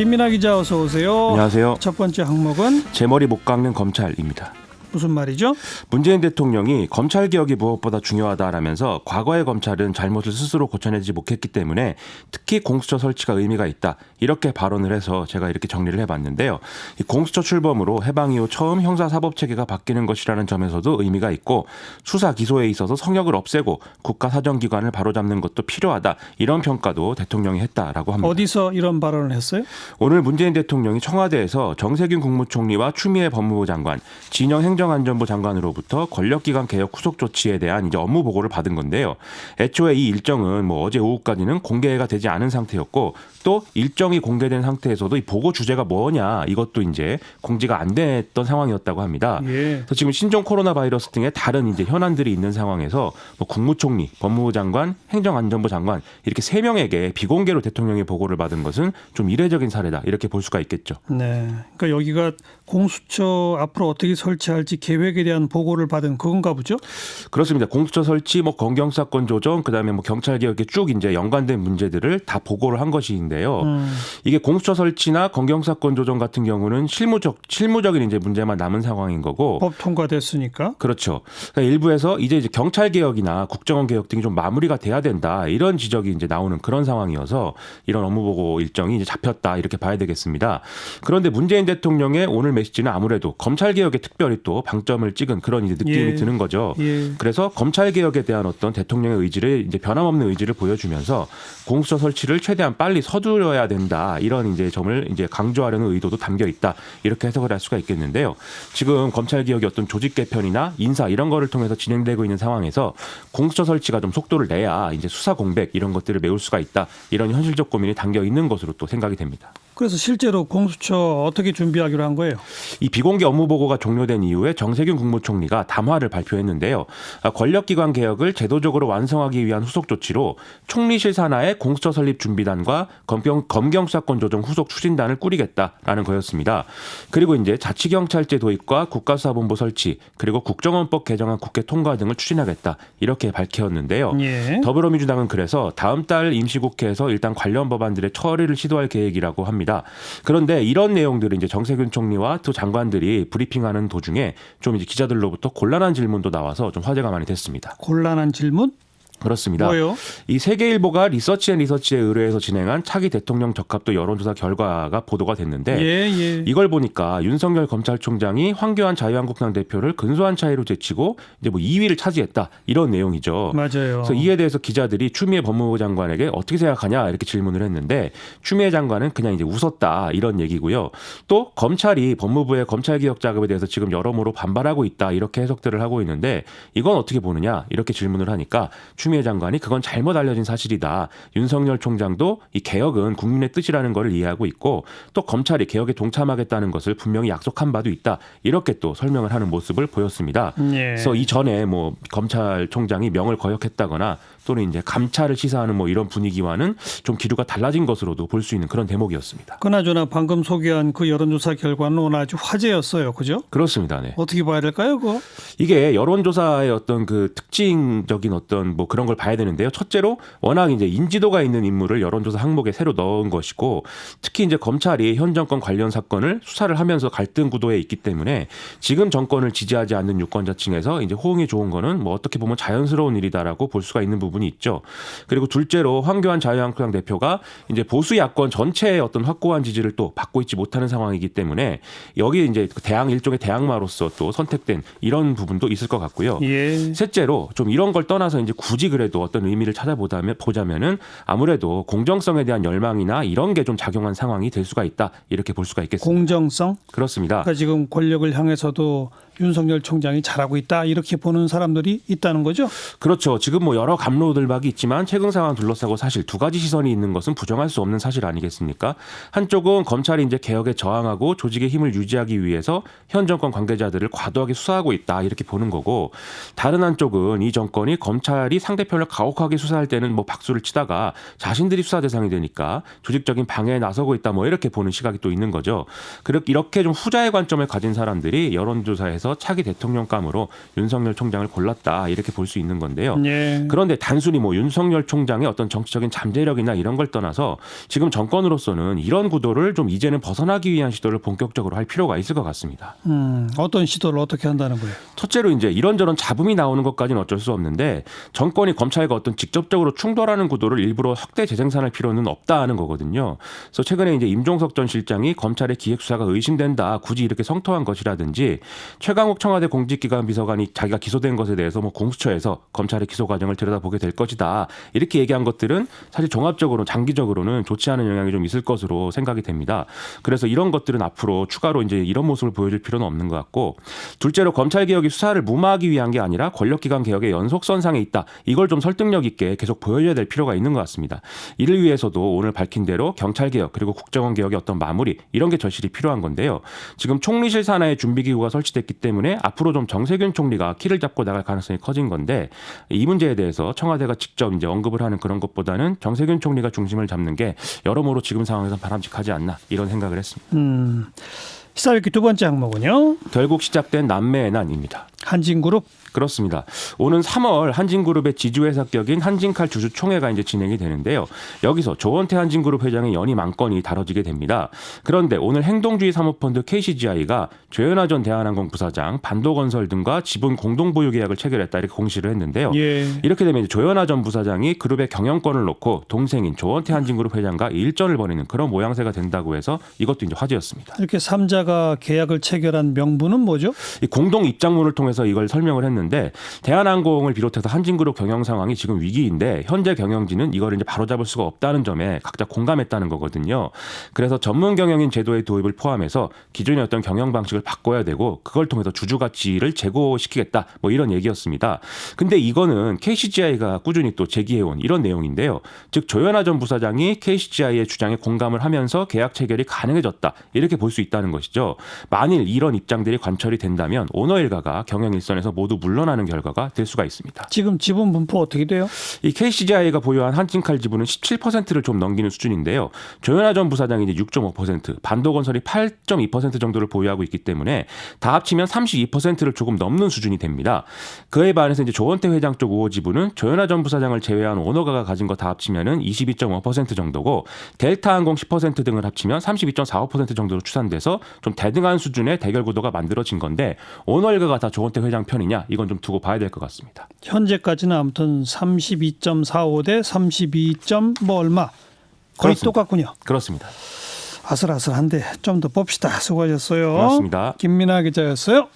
김민하 기자 어서 오세요. 안녕하세요. 첫 번째 항목은 제 머리 못 깎는 검찰입니다. 무슨 말이죠? 문재인 대통령이 검찰개혁이 무엇보다 중요하다라면서 과거의 검찰은 잘못을 스스로 고쳐내지 못했기 때문에 특히 공수처 설치가 의미가 있다. 이렇게 발언을 해서 제가 이렇게 정리를 해봤는데요. 이 공수처 출범으로 해방 이후 처음 형사사법체계가 바뀌는 것이라는 점에서도 의미가 있고 수사 기소에 있어서 성역을 없애고 국가사정기관을 바로잡는 것도 필요하다. 이런 평가도 대통령이 했다라고 합니다. 어디서 이런 발언을 했어요? 오늘 문재인 대통령이 청와대에서 정세균 국무총리와 추미애 법무부 장관, 진영 행정안전부 장관으로부터 권력기관 개혁 후속 조치에 대한 이제 업무 보고를 받은 건데요. 애초에 이 일정은 어제 오후까지는 공개가 되지 않은 상태였고 또 일정이 공개된 상태에서도 이 보고 주제가 뭐냐 이것도 이제 공지가 안 됐던 상황이었다고 합니다. 예. 그래서 지금 신종 코로나 바이러스 등의 다른 이제 현안들이 있는 상황에서 국무총리, 법무부 장관, 행정안전부 장관 이렇게 3명에게 비공개로 대통령의 보고를 받은 것은 좀 이례적인 사례다 이렇게 볼 수가 있겠죠. 네. 그러니까 여기가 공수처 앞으로 어떻게 설치할지 계획에 대한 보고를 받은 그건가 보죠? 그렇습니다. 공수처 설치, 검경 사건 조정, 그다음에 경찰 개혁에 쭉 이제 연관된 문제들을 다 보고를 한 것인데요. 이게 공수처 설치나 검경 사건 조정 같은 경우는 실무적인 이제 문제만 남은 상황인 거고. 법 통과됐으니까. 그렇죠. 그러니까 일부에서 이제 경찰 개혁이나 국정원 개혁 등이 좀 마무리가 돼야 된다 이런 지적이 이제 나오는 그런 상황이어서 이런 업무 보고 일정이 이제 잡혔다 이렇게 봐야 되겠습니다. 그런데 문재인 대통령의 오늘 메시지는 아무래도 검찰 개혁에 특별히 또 방점을 찍은 그런 이제 느낌이 드는 거죠. 예. 그래서 검찰 개혁에 대한 어떤 대통령의 의지를 이제 변함없는 의지를 보여주면서 공수처 설치를 최대한 빨리 서두려야 된다 이런 이제 점을 이제 강조하려는 의도도 담겨 있다 이렇게 해석을 할 수가 있겠는데요. 지금 검찰 개혁의 어떤 조직 개편이나 인사 이런 거를 통해서 진행되고 있는 상황에서 공수처 설치가 좀 속도를 내야 이제 수사 공백 이런 것들을 메울 수가 있다 이런 현실적 고민이 담겨 있는 것으로 또 생각이 됩니다. 그래서 실제로 공수처 어떻게 준비하기로 한 거예요? 이 비공개 업무 보고가 종료된 이후에 정세균 국무총리가 담화를 발표했는데요. 권력기관 개혁을 제도적으로 완성하기 위한 후속 조치로 총리실 산하의 공수처 설립 준비단과 검경 사건 조정 후속 추진단을 꾸리겠다라는 거였습니다. 그리고 이제 자치경찰제 도입과 국가수사본부 설치 그리고 국정원법 개정안 국회 통과 등을 추진하겠다 이렇게 밝혔는데요. 예. 더불어민주당은 그래서 다음 달 임시국회에서 일단 관련 법안들의 처리를 시도할 계획이라고 합니다. 그런데 이런 내용들을 이제 정세균 총리와 두 장관들이 브리핑하는 도중에 좀 이제 기자들로부터 곤란한 질문도 나와서 좀 화제가 많이 됐습니다. 곤란한 질문? 그렇습니다. 뭐요? 이 세계일보가 리서치앤리서치에 의뢰해서 진행한 차기 대통령 적합도 여론조사 결과가 보도가 됐는데 예. 이걸 보니까 윤석열 검찰총장이 황교안 자유한국당 대표를 근소한 차이로 제치고 이제 2위를 차지했다 이런 내용이죠. 맞아요. 그래서 이에 대해서 기자들이 추미애 법무부 장관에게 어떻게 생각하냐 이렇게 질문을 했는데 추미애 장관은 그냥 이제 웃었다 이런 얘기고요. 또 검찰이 법무부의 검찰개혁 작업에 대해서 지금 여러모로 반발하고 있다 이렇게 해석들을 하고 있는데 이건 어떻게 보느냐 이렇게 질문을 하니까 추미애 장관이 그건 잘못 알려진 사실이다. 윤석열 총장도 이 개혁은 국민의 뜻이라는 걸 이해하고 있고 또 검찰이 개혁에 동참하겠다는 것을 분명히 약속한 바도 있다. 이렇게 또 설명을 하는 모습을 보였습니다. 예. 그래서 이전에 검찰총장이 명을 거역했다거나 또는 이제 감찰을 시사하는 이런 분위기와는 좀 기류가 달라진 것으로도 볼 수 있는 그런 대목이었습니다. 그나저나 방금 소개한 그 여론조사 결과는 오늘 아주 화제였어요. 그죠? 그렇습니다. 네. 어떻게 봐야 될까요, 그거? 이게 여론조사의 어떤 그 특징적인 어떤 그런 걸 봐야 되는데요. 첫째로 워낙 이제 인지도가 있는 인물을 여론조사 항목에 새로 넣은 것이고 특히 이제 검찰이 현 정권 관련 사건을 수사를 하면서 갈등 구도에 있기 때문에 지금 정권을 지지하지 않는 유권자층에서 이제 호응이 좋은 거는 어떻게 보면 자연스러운 일이다라고 볼 수가 있는 부분이 있죠. 그리고 둘째로 황교안 자유한국당 대표가 이제 보수 야권 전체의 어떤 확고한 지지를 또 받고 있지 못하는 상황이기 때문에 여기 이제 일종의 대항마로서 또 선택된 이런 부분도 있을 것 같고요. 예. 셋째로 좀 이런 걸 떠나서 이제 굳이 그래도 어떤 의미를 찾아보자면은 아무래도 공정성에 대한 열망이나 이런 게 좀 작용한 상황이 될 수가 있다 이렇게 볼 수가 있겠습니다. 공정성? 그렇습니다. 그러니까 지금 권력을 향해서도 윤석열 총장이 잘하고 있다 이렇게 보는 사람들이 있다는 거죠? 그렇죠. 지금 여러 감로들박이 있지만 최근 상황 둘러싸고 사실 두 가지 시선이 있는 것은 부정할 수 없는 사실 아니겠습니까? 한쪽은 검찰이 이제 개혁에 저항하고 조직의 힘을 유지하기 위해서 현 정권 관계자들을 과도하게 수사하고 있다 이렇게 보는 거고 다른 한쪽은 이 정권이 검찰이 상대 상대편을 가혹하게 수사할 때는 뭐 박수를 치다가 자신들이 수사 대상이 되니까 조직적인 방해에 나서고 있다 뭐 이렇게 보는 시각이 또 있는 거죠. 이렇게 좀 후자의 관점을 가진 사람들이 여론조사에서 차기 대통령감으로 윤석열 총장을 골랐다 이렇게 볼 수 있는 건데요. 예. 그런데 단순히 뭐 윤석열 총장의 어떤 정치적인 잠재력이나 이런 걸 떠나서 지금 정권으로서는 이런 구도를 좀 이제는 벗어나기 위한 시도를 본격적으로 할 필요가 있을 것 같습니다. 어떤 시도를 어떻게 한다는 거예요? 첫째로 이제 이런저런 잡음이 나오는 것까지는 어쩔 수 없는데 정권이 검찰과 어떤 직접적으로 충돌하는 구도를 일부러 확대 재생산할 필요는 없다는 거거든요. 그래서 최근에 이제 임종석 전 실장이 검찰의 기획수사가 의심된다, 굳이 이렇게 성토한 것이라든지 최강욱 청와대 공직기관 비서관이 자기가 기소된 것에 대해서 뭐 공수처에서 검찰의 기소 과정을 들여다보게 될 것이다 이렇게 얘기한 것들은 사실 종합적으로 장기적으로는 좋지 않은 영향이 좀 있을 것으로 생각이 됩니다. 그래서 이런 것들은 앞으로 추가로 이제 이런 모습을 보여줄 필요는 없는 것 같고, 둘째로 검찰 개혁이 수사를 무마하기 위한 게 아니라 권력기관 개혁의 연속선상에 있다. 이걸 좀 설득력 있게 계속 보여줘야 될 필요가 있는 것 같습니다. 이를 위해서도 오늘 밝힌 대로 경찰 개혁 그리고 국정원 개혁의 어떤 마무리 이런 게 절실히 필요한 건데요. 지금 총리실 산하에 준비기구가 설치됐기 때문에 앞으로 좀 정세균 총리가 키를 잡고 나갈 가능성이 커진 건데, 이 문제에 대해서 청와대가 직접 이제 언급을 하는 그런 것보다는 정세균 총리가 중심을 잡는 게 여러모로 지금 상황에서 바람직하지 않나 이런 생각을 했습니다. 시사회기 두 번째 항목은요. 결국 시작된 남매의 난입니다. 한진그룹. 그렇습니다. 오는 3월 한진그룹의 지주회사 격인 한진칼 주주총회가 이제 진행이 되는데요. 여기서 조원태 한진그룹 회장의 연임 안건이 다뤄지게 됩니다. 그런데 오늘 행동주의 사모펀드 KCGI가 조현아 전 대한항공 부사장, 반도건설 등과 지분 공동보유 계약을 체결했다 이렇게 공시를 했는데요. 예. 이렇게 되면 이제 조현아 전 부사장이 그룹의 경영권을 놓고 동생인 조원태 한진그룹 회장과 일전을 벌이는 그런 모양새가 된다고 해서 이것도 이제 화제였습니다. 이렇게 3자가 계약을 체결한 명분은 뭐죠? 이 공동 입장문을 통해서 이걸 설명을 했는데, 대한항공을 비롯해서 한진그룹 경영 상황이 지금 위기인데 현재 경영진은 이걸 이제 바로잡을 수가 없다는 점에 각자 공감했다는 거거든요. 그래서 전문 경영인 제도의 도입을 포함해서 기존의 어떤 경영 방식을 바꿔야 되고 그걸 통해서 주주 가치를 제고시키겠다 뭐 이런 얘기였습니다. 근데 이거는 KCGI가 꾸준히 또 제기해온 이런 내용인데요. 즉 조현아 전 부사장이 KCGI의 주장에 공감을 하면서 계약 체결이 가능해졌다 이렇게 볼 수 있다는 것이죠. 만일 이런 입장들이 관철이 된다면 오너 일가가 경영 일선에서 모두 물러나는 결과가 될 수가 있습니다. 지금 지분 분포 어떻게 돼요? 이 KCGI가 보유한 한진칼 지분은 17%를 좀 넘기는 수준인데요. 조현아 전 부사장이 이제 6.5%, 반도건설이 8.2% 정도를 보유하고 있기 때문에 다 합치면 32%를 조금 넘는 수준이 됩니다. 그에 반해서 이제 조원태 회장 쪽 우호 지분은 조현아 전 부사장을 제외한 오너가가 가진 거 다 합치면은 22.5% 정도고, 델타항공 10% 등을 합치면 32.45% 정도로 추산돼서 좀 대등한 수준의 대결 구도가 만들어진 건데, 오너 일가가 다 조원태 회장 편이냐 이건 좀 두고 봐야 될 것 같습니다. 현재까지는 아무튼 32.45 대 32. 뭐 얼마 거의 그렇습니다. 똑같군요. 그렇습니다. 아슬아슬한데 좀 더 봅시다. 수고하셨어요. 고맙습니다. 김민아 기자였어요.